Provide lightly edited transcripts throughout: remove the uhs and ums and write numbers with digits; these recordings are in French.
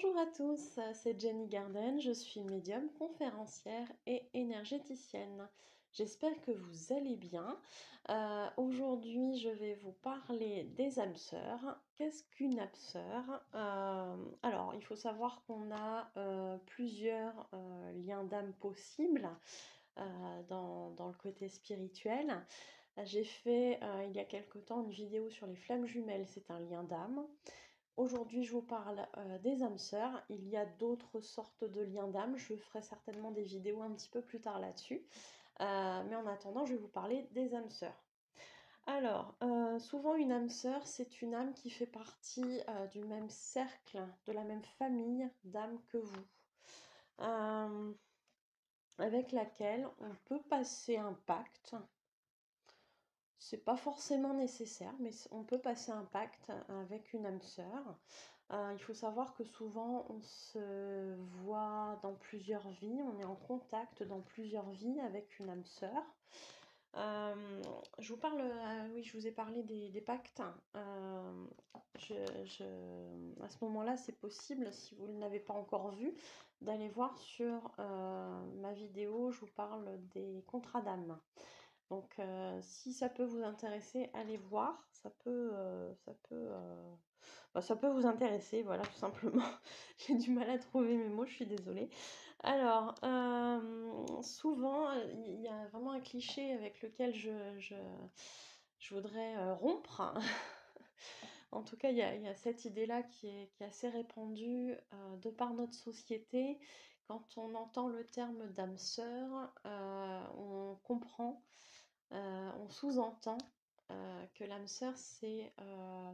Bonjour à tous, c'est Jenny Garden, je suis médium, conférencière et énergéticienne. J'espère que vous allez bien. Aujourd'hui, je vais vous parler des âmes sœurs. Qu'est-ce qu'une âme sœur? Alors, il faut savoir qu'on a plusieurs liens d'âme possibles dans le côté spirituel. J'ai fait il y a quelque temps une vidéo sur les flammes jumelles, c'est un lien d'âme. Aujourd'hui, je vous parle des âmes sœurs. Il y a d'autres sortes de liens d'âme. Je ferai certainement des vidéos un petit peu plus tard là-dessus. Mais en attendant, je vais vous parler des âmes sœurs. Alors, souvent une âme sœur, c'est une âme qui fait partie du même cercle, de la même famille d'âmes que vous, euh, avec laquelle on peut passer un pacte. C'est pas forcément nécessaire, mais on peut passer un pacte avec une âme sœur. Il faut savoir que souvent on se voit dans plusieurs vies, on est en contact dans plusieurs vies avec une âme sœur. Je vous parle, oui, je vous ai parlé des pactes. À ce moment-là, c'est possible, si vous ne l'avez pas encore vu, d'aller voir sur ma vidéo, je vous parle des contrats d'âme. Donc, si ça peut vous intéresser, allez voir. Ça peut vous intéresser, voilà, tout simplement. J'ai du mal à trouver mes mots, je suis désolée. Alors, souvent, il y a vraiment un cliché avec lequel je voudrais rompre. En tout cas, il y a cette idée-là qui est assez répandue de par notre société. Quand on entend le terme d'âme sœur, on comprend on sous-entend que l'âme sœur, c'est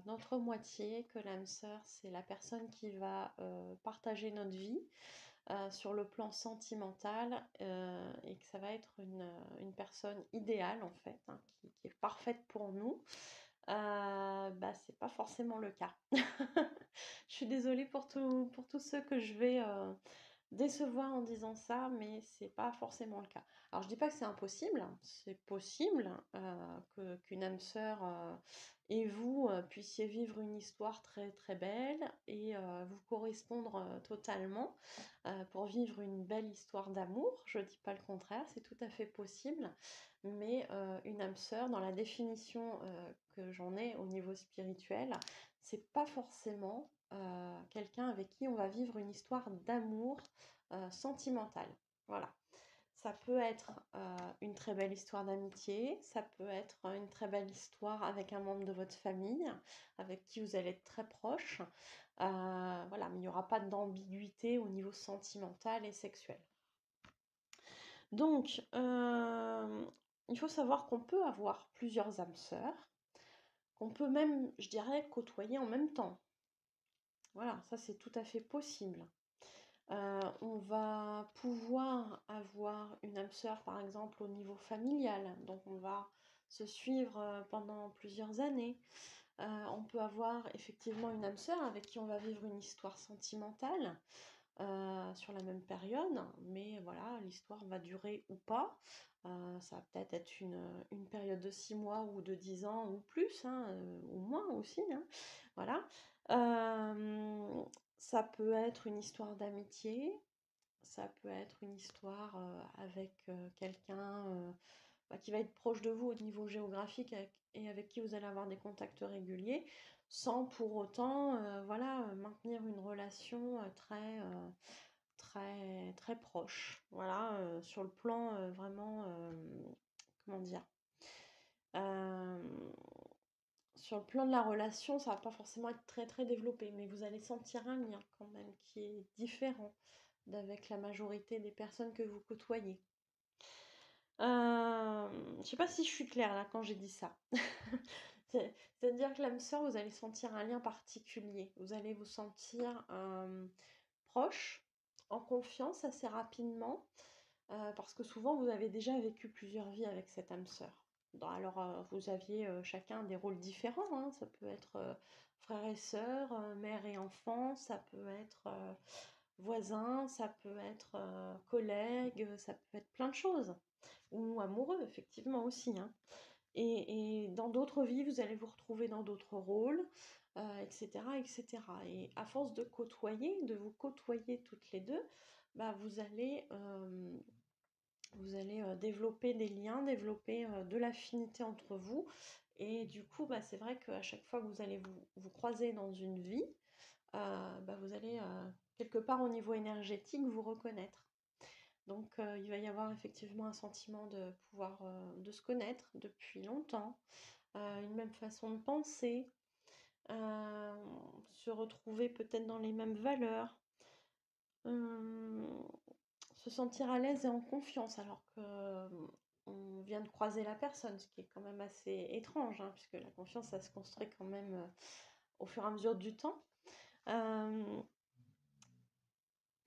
notre moitié, que l'âme sœur, c'est la personne qui va partager notre vie sur le plan sentimental et que ça va être une personne idéale en fait, hein, qui est parfaite pour nous. Bah, c'est pas forcément le cas. Je suis désolée pour tous ceux que je vais décevoir en disant ça, mais c'est pas forcément le cas. Alors je dis pas que c'est impossible, c'est possible qu'une âme sœur et vous puissiez vivre une histoire très très belle et vous correspondre totalement pour vivre une belle histoire d'amour. Je dis pas le contraire, c'est tout à fait possible, mais une âme sœur, dans la définition que j'en ai au niveau spirituel, c'est pas forcément quelqu'un avec qui on va vivre une histoire d'amour sentimentale. Voilà. Ça peut être une très belle histoire d'amitié, ça peut être une très belle histoire avec un membre de votre famille, avec qui vous allez être très proche. Voilà, mais il n'y aura pas d'ambiguïté au niveau sentimental et sexuel. Donc, il faut savoir qu'on peut avoir plusieurs âmes sœurs, qu'on peut même, je dirais, côtoyer en même temps. Voilà, ça c'est tout à fait possible. On va pouvoir avoir une âme sœur, par exemple, au niveau familial. Donc, on va se suivre pendant plusieurs années. On peut avoir effectivement une âme sœur avec qui on va vivre une histoire sentimentale sur la même période. Mais voilà, l'histoire va durer ou pas. Ça va peut-être être une période de 6 mois ou de 10 ans ou plus, hein, ou moins aussi, hein. Voilà. Ça peut être une histoire d'amitié, ça peut être une histoire avec quelqu'un bah, qui va être proche de vous au niveau géographique et avec qui vous allez avoir des contacts réguliers, sans pour autant voilà, maintenir une relation très proche. Voilà, sur le plan vraiment, comment dire, euh, sur le plan de la relation, ça va pas forcément être très très développé, mais vous allez sentir un lien quand même qui est différent d'avec la majorité des personnes que vous côtoyez. Je sais pas si je suis claire là quand j'ai dit ça. C'est-à-dire que l'âme sœur, vous allez sentir un lien particulier. Vous allez vous sentir proche, en confiance assez rapidement, parce que souvent vous avez déjà vécu plusieurs vies avec cette âme sœur. Alors vous aviez chacun des rôles différents, hein. Ça peut être frère et sœur, mère et enfant, ça peut être voisin, ça peut être collègue, ça peut être plein de choses. Ou amoureux, effectivement aussi, hein. Et dans d'autres vies, vous allez vous retrouver dans d'autres rôles, etc., etc. Et à force de vous côtoyer toutes les deux, bah, vous allez développer des liens, développer de l'affinité entre vous. Et du coup, bah, c'est vrai qu'à chaque fois que vous allez vous croiser dans une vie, bah, vous allez quelque part au niveau énergétique vous reconnaître. Donc il va y avoir effectivement un sentiment de pouvoir de se connaître depuis longtemps, une même façon de penser, euh, se retrouver peut-être dans les mêmes valeurs, euh, se sentir à l'aise et en confiance alors que on vient de croiser la personne, ce qui est quand même assez étrange, hein, puisque la confiance, ça se construit quand même au fur et à mesure du temps. Euh,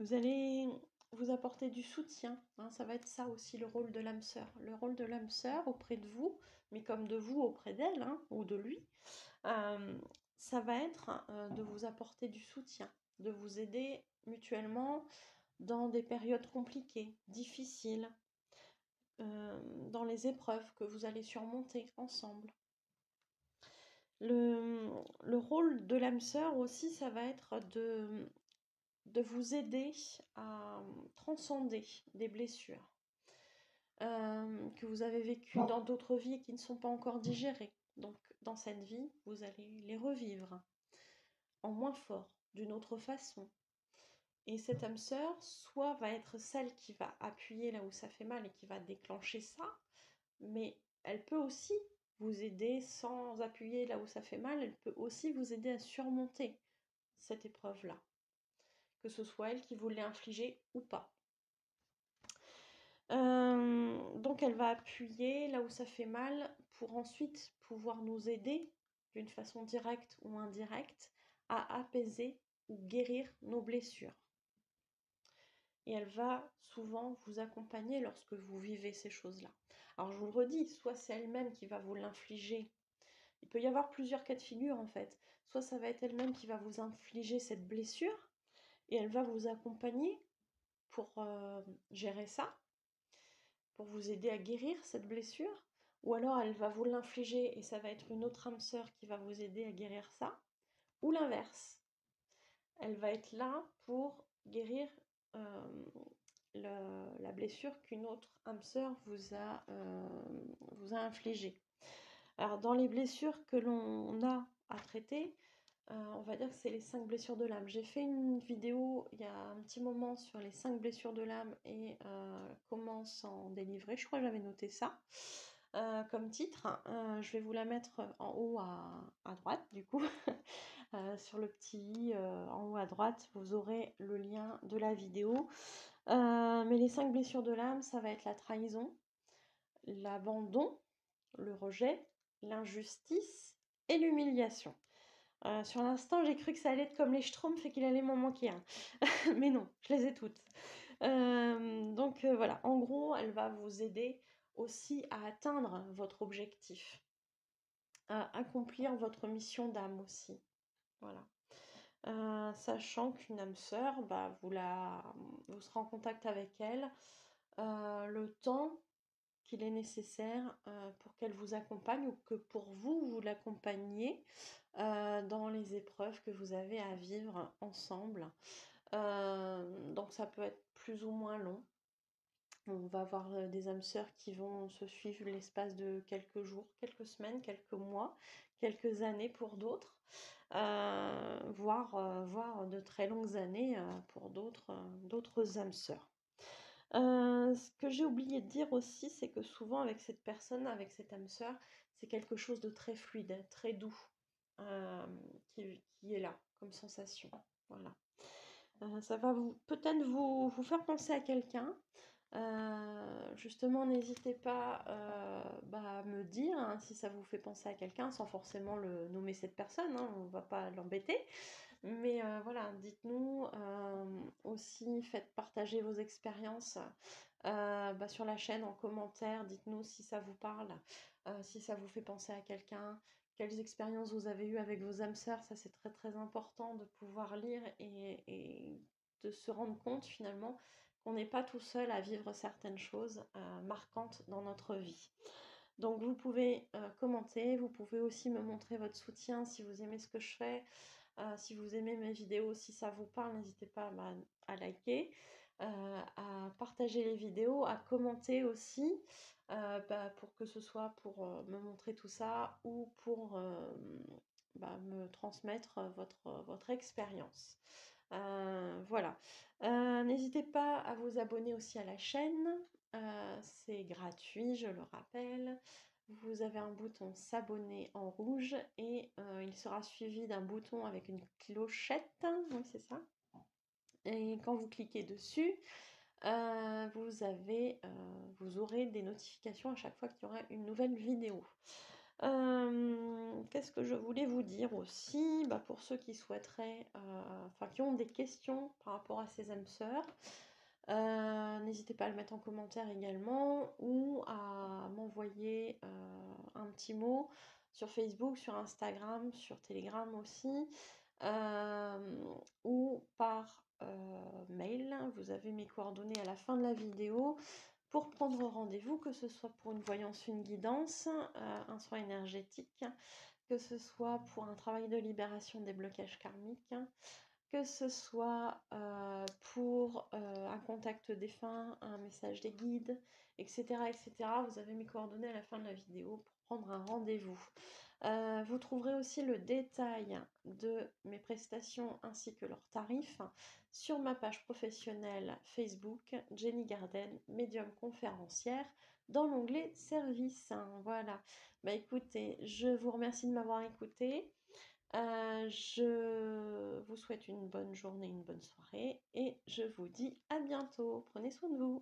Vous allez vous apporter du soutien, hein, ça va être ça aussi le rôle de l'âme sœur. Le rôle de l'âme sœur auprès de vous, mais comme de vous auprès d'elle, hein, ou de lui, euh, ça va être de vous apporter du soutien, de vous aider mutuellement dans des périodes compliquées, difficiles, dans les épreuves que vous allez surmonter ensemble. Le rôle de l'âme sœur aussi, ça va être de vous aider à transcender des blessures que vous avez vécues dans d'autres vies et qui ne sont pas encore digérées. Donc dans cette vie, vous allez les revivre en moins fort, d'une autre façon. Et cette âme sœur, soit va être celle qui va appuyer là où ça fait mal et qui va déclencher ça, mais elle peut aussi vous aider sans appuyer là où ça fait mal, elle peut aussi vous aider à surmonter cette épreuve-là, que ce soit elle qui vous l'ait infligée ou pas. Donc elle va appuyer là où ça fait mal pour ensuite pouvoir nous aider d'une façon directe ou indirecte à apaiser ou guérir nos blessures. Et elle va souvent vous accompagner lorsque vous vivez ces choses-là. Alors je vous le redis, soit c'est elle-même qui va vous l'infliger. Il peut y avoir plusieurs cas de figure en fait. Soit ça va être elle-même qui va vous infliger cette blessure et elle va vous accompagner pour gérer ça, pour vous aider à guérir cette blessure. Ou alors elle va vous l'infliger et ça va être une autre âme sœur qui va vous aider à guérir ça. Ou l'inverse. Elle va être là pour guérir euh, la blessure qu'une autre âme sœur vous a infligée. Alors dans les blessures que l'on a à traiter, on va dire que c'est les 5 blessures de l'âme. J'ai fait une vidéo il y a un petit moment sur les 5 blessures de l'âme et comment s'en délivrer. Je crois que j'avais noté ça comme titre. Je vais vous la mettre en haut à droite du coup. Sur le petit i en haut à droite, vous aurez le lien de la vidéo. Mais les 5 blessures de l'âme, ça va être la trahison, l'abandon, le rejet, l'injustice et l'humiliation. Sur l'instant, j'ai cru que ça allait être comme les Schtroumpfs et qu'il allait m'en manquer un. Mais non, je les ai toutes. Donc voilà, en gros, elle va vous aider aussi à atteindre votre objectif, à accomplir votre mission d'âme aussi. Voilà. Sachant qu'une âme sœur, bah, vous serez en contact avec elle le temps qu'il est nécessaire pour qu'elle vous accompagne ou que pour vous, vous l'accompagniez dans les épreuves que vous avez à vivre ensemble. Donc ça peut être plus ou moins long. On va avoir des âmes sœurs qui vont se suivre l'espace de quelques jours, quelques semaines, quelques mois, quelques années pour d'autres, voire de très longues années pour d'autres âmes sœurs. Ce que j'ai oublié de dire aussi, c'est que souvent avec cette personne, avec cette âme sœur, c'est quelque chose de très fluide, très doux, qui est là comme sensation. Voilà. Ça va peut-être vous faire penser à quelqu'un. Justement, n'hésitez pas à me dire hein, si ça vous fait penser à quelqu'un sans forcément le nommer cette personne, hein, on ne va pas l'embêter. Mais voilà, dites-nous aussi, faites partager vos expériences sur la chaîne en commentaire. Dites-nous si ça vous parle, si ça vous fait penser à quelqu'un, quelles expériences vous avez eues avec vos âmes sœurs. Ça, c'est très très important de pouvoir lire et de se rendre compte finalement qu'on n'est pas tout seul à vivre certaines choses marquantes dans notre vie. Donc vous pouvez commenter, vous pouvez aussi me montrer votre soutien si vous aimez ce que je fais, si vous aimez mes vidéos, si ça vous parle, n'hésitez pas à liker, à partager les vidéos, à commenter aussi, pour que ce soit pour me montrer tout ça ou pour me transmettre votre expérience. Voilà. N'hésitez pas à vous abonner aussi à la chaîne. C'est gratuit, je le rappelle. Vous avez un bouton s'abonner en rouge et il sera suivi d'un bouton avec une clochette. Oui, c'est ça. Et quand vous cliquez dessus, vous aurez des notifications à chaque fois qu'il y aura une nouvelle vidéo. Qu'est-ce que je voulais vous dire aussi? Pour ceux qui souhaiteraient, qui ont des questions par rapport à ces âmes sœurs, n'hésitez pas à le mettre en commentaire également ou à m'envoyer un petit mot sur Facebook, sur Instagram, sur Telegram aussi, ou par mail. Vous avez mes coordonnées à la fin de la vidéo pour prendre rendez-vous, que ce soit pour une voyance, une guidance, un soin énergétique, que ce soit pour un travail de libération des blocages karmiques, que ce soit pour un contact défunt, un message des guides, etc., etc. Vous avez mes coordonnées à la fin de la vidéo pour prendre un rendez-vous. Vous trouverez aussi le détail de mes prestations ainsi que leurs tarifs sur ma page professionnelle Facebook, Jenny Garden, médium conférencière, dans l'onglet service. Voilà. Écoutez, je vous remercie de m'avoir écouté. Je vous souhaite une bonne journée, une bonne soirée et je vous dis à bientôt. Prenez soin de vous.